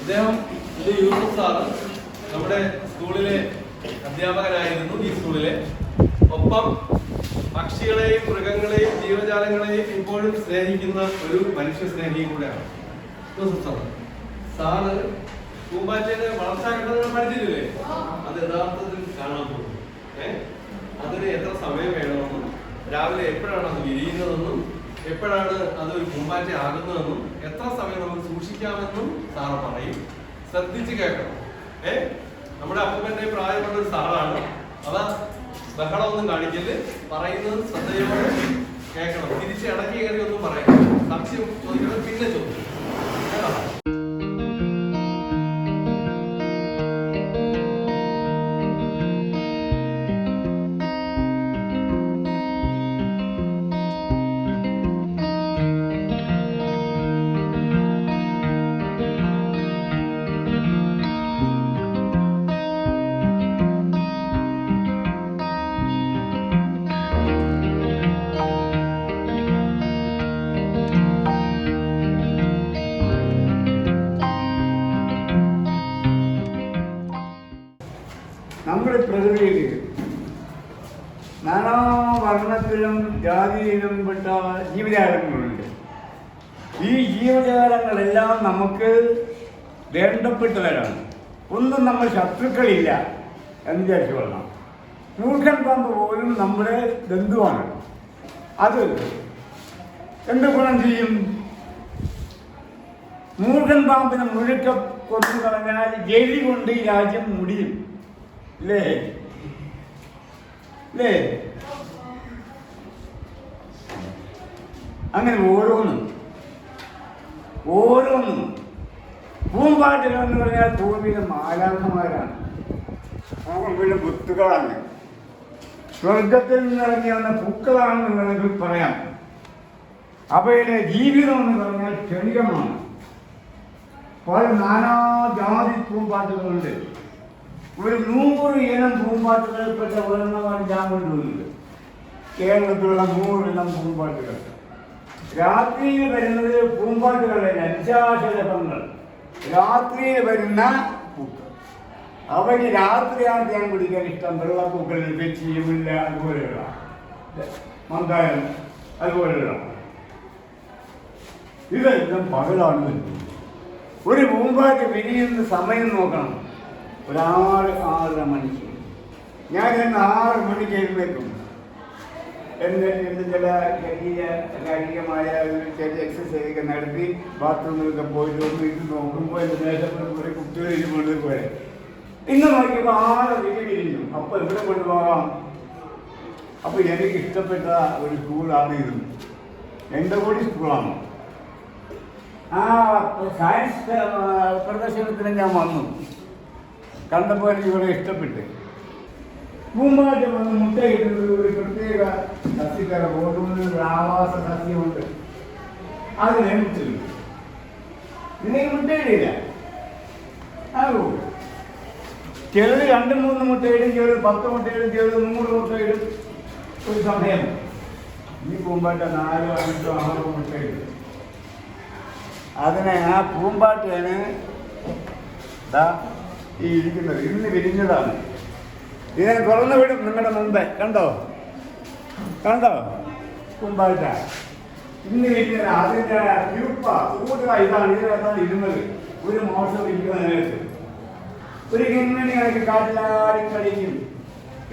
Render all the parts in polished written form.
ഇദ്ദേഹം യൂസഫ് സാറ് നമ്മുടെ സ്കൂളിലെ അധ്യാപകനായിരുന്നു. ഈ സ്കൂളിലെ ഒപ്പം പക്ഷികളെയും മൃഗങ്ങളെയും ജീവജാലങ്ങളെയും ഇപ്പോഴും സ്നേഹിക്കുന്ന ഒരു മനുഷ്യ സ്നേഹിയും കൂടെയാണ് യൂസഫ് സാറ്. സാറ് പൂമ്പാറ്റയുടെ വളർച്ചാ ഘട്ടങ്ങൾ പഠിച്ചിട്ടില്ലേ? അത് യഥാർത്ഥത്തിൽ കാണാൻ പോകും. അതിന് എത്ര സമയം വേണമെന്നും രാവിലെ എപ്പോഴാണ് അത് വിരിയുന്നതെന്നും എപ്പോഴാണ് അതൊരു പൂമ്പാറ്റ ആകുന്നതെന്നും എത്ര സമയം നമുക്ക് സൂക്ഷിക്കാമെന്നും സാറ് പറയും. ശ്രദ്ധിച്ച് കേൾക്കണം. നമ്മുടെ അപ്പൂപ്പന്റെ പ്രായമുള്ള ഒരു സാറാണ്. അതാ ബഹളമൊന്നും കാണിക്കല്, പറയുന്നത് ശ്രദ്ധയോടെ കേൾക്കണം. തിരിച്ച് ഇടയ്ക്ക് കയറി ഒന്നും പറയണം. സംശയം ചോദിക്കണം, പിന്നെ ചോദിക്കണം. കേട്ടോ? നമ്മുടെ പ്രകൃതിയിൽ നാനാ വർണ്ണത്തിലും ജാതിയിലും പെട്ട ജീവജാലങ്ങളുണ്ട്. ഈ ജീവജാലങ്ങളെല്ലാം നമുക്ക് വേണ്ടപ്പെട്ടവരാണ്. ഒന്നും നമ്മൾ ശത്രുക്കളില്ല എന്ന് വിചാരിച്ചു കൊള്ളണം. മൂർഖൻ പാമ്പ് പോലും നമ്മുടെ ബന്ധുവാണ്. അത് എന്ത് ഗുണം ചെയ്യും? മൂർഖൻ പാമ്പിനെ മുഴുക്ക കൊന്നു കളഞ്ഞാൽ ജെലി കൊണ്ട് ഈ രാജ്യം മുടിയും. അല്ലേ? അങ്ങനെ ഓരോന്നും പൂമ്പാറ്റകൾ എന്ന് പറഞ്ഞാൽ ഭൂമിയിലെ മാലാഖമാരാണ്. ഭൂമിയിലെ ബുത്തുകളാണ്. സ്വർഗത്തിൽ നിന്നിറങ്ങി വന്ന പൂക്കളാണെന്ന് വേണമെങ്കിൽ പറയാം. അവയുടെ ജീവിതം എന്ന് പറഞ്ഞാൽ ക്ഷണികമാണ്. പല നാനാജാതി പൂമ്പാറ്റകളുണ്ട്. ഒരു 100 ഇനം പൂമ്പാറ്റകളിൽപ്പെട്ട ഒരെണ്ണമാണ് ഞാൻ കൊണ്ടുവന്നത്. കേരളത്തിലുള്ള 100 ഇനം പൂമ്പാറ്റകൾ. രാത്രിയിൽ വരുന്നത് പൂമ്പാറ്റകളുടെ നിശാശലഭങ്ങൾ. രാത്രിയിൽ വരുന്ന പൂക്കൾ. അവയ്ക്ക് രാത്രിയാണ് തേൻ കുടിക്കാൻ ഇഷ്ടം. വെള്ളപ്പൂക്കൾ, വെച്ചിയുമില്ല, അതുപോലെയുള്ള മന്ദാരം, അതുപോലെയുള്ള. ഇതെല്ലാം പകലാണ് വരുന്നത്. ഒരു പൂമ്പാറ്റ വിരിയുന്ന സമയം നോക്കണം. ഒരു 6-6:30 മണിക്ക്. ഞാൻ 6 മണിക്ക് എഴുന്നേൽക്കും. എൻ്റെ ചില ശാരീരികമായ ചെറിയ എക്സസൈസൊക്കെ നടത്തി ബാത്റൂമിലൊക്കെ പോയിട്ട് ഒന്ന് ഇത് നോക്കുമ്പോൾ എൻ്റെ ദേശപ്പെട്ട് കുറേ കുട്ടികൾ ഇരുമുണ്ട് പോലെ. ഇന്ന് നോക്കിയപ്പോൾ 6 വിരിഞ്ഞു. അപ്പോൾ ഇവിടെ കൊണ്ടുപോകാം. അപ്പോൾ എനിക്ക് ഇഷ്ടപ്പെട്ട ഒരു സ്കൂളാണ് ഇത്. എൻ്റെ കൂടി സ്കൂളാണ്. ആ സയൻസ് പ്രദർശനത്തിന് ഞാൻ വന്നു. കണ്ടപ്പോൾ എനിക്ക് ഇവിടെ ഇഷ്ടപ്പെട്ട്. പൂമ്പാറ്റ വന്ന് മുട്ടയിടുന്നത് ഒരു പ്രത്യേക സസ്യക്കര ബോർഡുകളിൽ ഒരു ആവാസ സസ്യമുണ്ട്. അതിനെ മുട്ടയിടും. ഇതിലേക്ക് മുട്ടയിടില്ല. അതോ ചിലർ 2-3 മുട്ടയിടും, ചിലർ 10 മുട്ടയിടും, ചിലർ 100 മുട്ടയിടും ഒരു സമയം. ഈ പൂമ്പാറ്റ 4-5-6 മുട്ടയിടും. അതിനെ ആ പൂമ്പാറ്റയാണ് ഈ ഇരിക്കുന്നത്. ഇന്ന് വിരിഞ്ഞതാണ്. ഇതിനെ തുറന്നു വിടും നിങ്ങളുടെ മുമ്പേ. കണ്ടോ പൂമ്പാറ്റ ഇന്ന് വിരിഞ്ഞത്. അതിൻ്റെ ഇതാണ്. ഇതിനകത്താണ് ഇരുന്നത്. ഒരു മോശം ഇരിക്കുന്ന നേരത്ത് ഒരു കിങ്ങിണി കണക്ക് കാറ്റിലാടി കളിക്കും.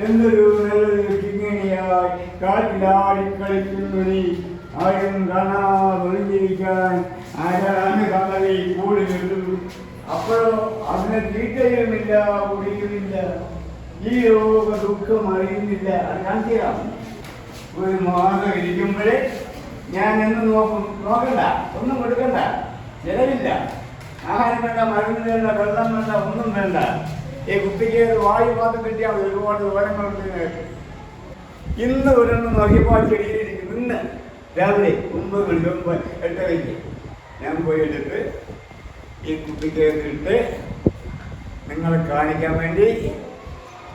എന്തൊരു നല്ലൊരു കിങ്ങിണിയായി കാറ്റിലാടി കളിക്കുന്നു നീ. ആരും കാണാതൊഴിഞ്ഞിരിക്കാൻ ആരാണ് കളി കൂടിയിട്ടു. അപ്പോഴോ അതിനെ തീറ്റയുമില്ല, കുടിയുമില്ല, ഈ രോഗ ദുഃഖം അറിയുന്നില്ല. അത് കാണിക്കാം. ഒരു മാസം ഇരിക്കുമ്പോഴേ ഞാൻ എന്ന് നോക്കണ്ട, ഒന്നും കൊടുക്കണ്ട, ചിലവില്ല. ആഹാരം വേണ്ട, മരുന്ന് വേണ്ട, വെള്ളം വേണ്ട, ഒന്നും വേണ്ട. ഈ കുട്ടിക്ക് വായു പാത്രം കിട്ടിയാൽ ഒരുപാട് ദൂരങ്ങളുണ്ട്. ഇന്ന് ഒരെണ്ണം നോക്കിയപ്പോൾ ചെടിയിലിരിക്കും. ഇന്ന് രാവിലെ 9-8 ഞാൻ പോയി എടുത്ത് ഈ കുട്ടിക്ക് ഇട്ട് നിങ്ങളെ കാണിക്കാൻ വേണ്ടി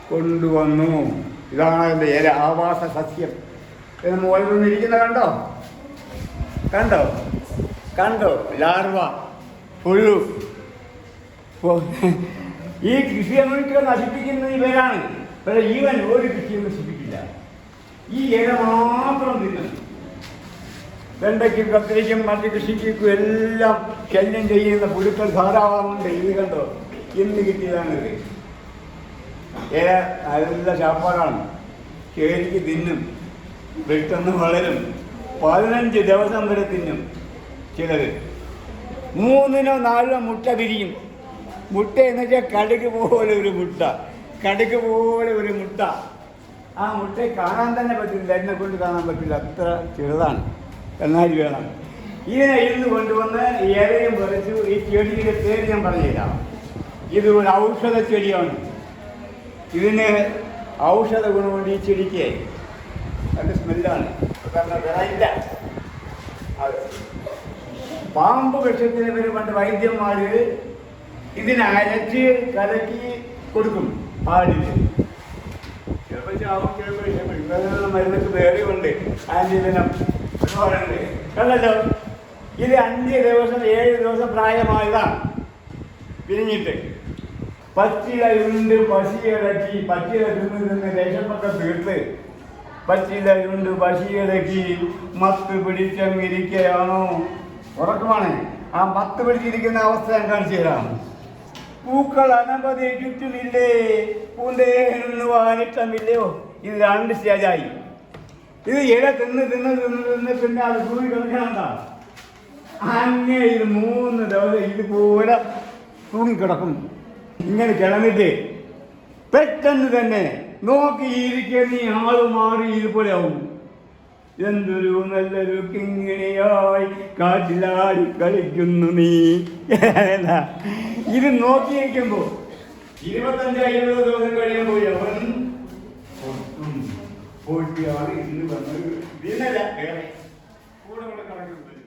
കൊണ്ടുവന്നു. ഇതാണ് എൻ്റെ ആവാസ സസ്യം. ഇത് മുകളിൽ നിന്നിരിക്കുന്ന കണ്ടോ ലാർവ, പുഴു, ഈ കൃഷി മുഴുക്കെ നശിപ്പിക്കുന്നത് ഇവരാണ്. പക്ഷേ ഇവൻ ഒരു കൃഷിയും നശിപ്പിക്കില്ല. ഈ ഇല മാത്രം തിന്നുന്നു. വെണ്ടയ്ക്കും കത്തിരിക്കും മറ്റു കൃഷിക്കും എല്ലാം ശല്യം ചെയ്യുന്ന പുഴുക്കൾ ധാരാളമുണ്ട്. ഇത് കണ്ടോ, ഇന്ന് കിട്ടിയതാണിത്. ഇല നല്ല ചാപ്പാടാണ്. ശരിക്ക് തിന്നും, പെട്ടെന്ന് വളരും. 15 ദിവസം വരെ തിന്നും. ചിലർ 3 4 മുട്ട വിരിയും. മുട്ട എന്ന് വെച്ചാൽ കടുക് പോലെ ഒരു മുട്ട, കടുക് പോലെ ഒരു മുട്ട. ആ മുട്ടയെ കാണാൻ തന്നെ പറ്റില്ല, എന്നെ കൊണ്ട് കാണാൻ പറ്റില്ല, അത്ര ചെറുതാണ്. എന്നാൽ വേണം ഇതിനെ ഇരുന്ന് കൊണ്ടുവന്ന് ഇലയും പറിച്ചു. ഈ ചെടിയുടെ പേര് ഞാൻ പറഞ്ഞുതരാം. ഇത് ഒരു ഔഷധ ചെടിയാണ്. ഇതിന് ഔഷധ ഗുണമുണ്ട്. ഈ ചെടിക്ക് നല്ല സ്മെല്ലാണ്. ഇല്ല, പാമ്പ് വിഷത്തിന് പേര് പണ്ട് വൈദ്യന്മാർ ഇതിനെ അരച്ച് കലക്കി കൊടുക്കും പാടിന്. ചിലപ്പോൾ ചാവും, ചിലപ്പോൾ മരുന്നൊക്കെ വേറെ ഉണ്ട്. ആൻറ്റിവെനം ഉണ്ട്. കണ്ടല്ലോ, ഇത് 5 ദിവസം 7 ദിവസം പ്രായമായതാണ്. പിരിഞ്ഞിട്ട് പച്ചില ഉണ്ട്, പശിയിളക്കി, പച്ചില തിന്ന് ദേശമൊക്കെ തീർത്ത് പച്ചില ഉണ്ട്, പശിയിളക്കി മത്ത് പിടിച്ചങ്ങിരിക്കുകയാണോ? ഉറക്കമാണ്. ആ മത്ത് പിടിച്ചിരിക്കുന്ന അവസ്ഥ ഞാൻ കാണിച്ചു തരാം. പൂക്കൾ അനവധി ചുറ്റുമില്ലേ, പൂന്തേന്ന് വാനിട്ടമില്ലയോ? ഇത് 2 സ്റ്റേജായി. ഇത് ഇല തിന്ന് തിന്ന് തിന്ന് തിന്ന് പിന്നെ അത് തൂങ്ങി കിടക്കണണ്ട. അങ്ങനെ ഇത് 3 ദിവസം ഇതുപോലെ തൂങ്ങിക്കിടക്കും. ഇങ്ങനെ കിടന്നിട്ട് പെട്ടെന്ന് തന്നെ നോക്കിയിരിക്കുന്ന ഈ ആള് മാറി ഇതുപോലെ ആവും. എന്തൊരു നല്ലൊരു കിങ്ങിണിയായി കാറ്റിലാടി കളിക്കുന്നു നീ. ഇത് നോക്കിയിരിക്കുമ്പോ 25-50 ദിവസം കഴിയുമ്പോൾ അവൻ പോയിട്ടാണ് ഇന്ന് വന്നത്. വീണല്ല, കൂടെ കൂടെ കണക്ക് വരും.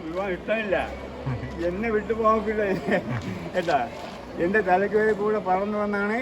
വിവാഹം ഇഷ്ടമില്ല, എന്നെ വിട്ടു പോകില്ല കേട്ടാ. എൻ്റെ തലയ്ക്ക് കൂടെ പറന്നു വന്നാണ്.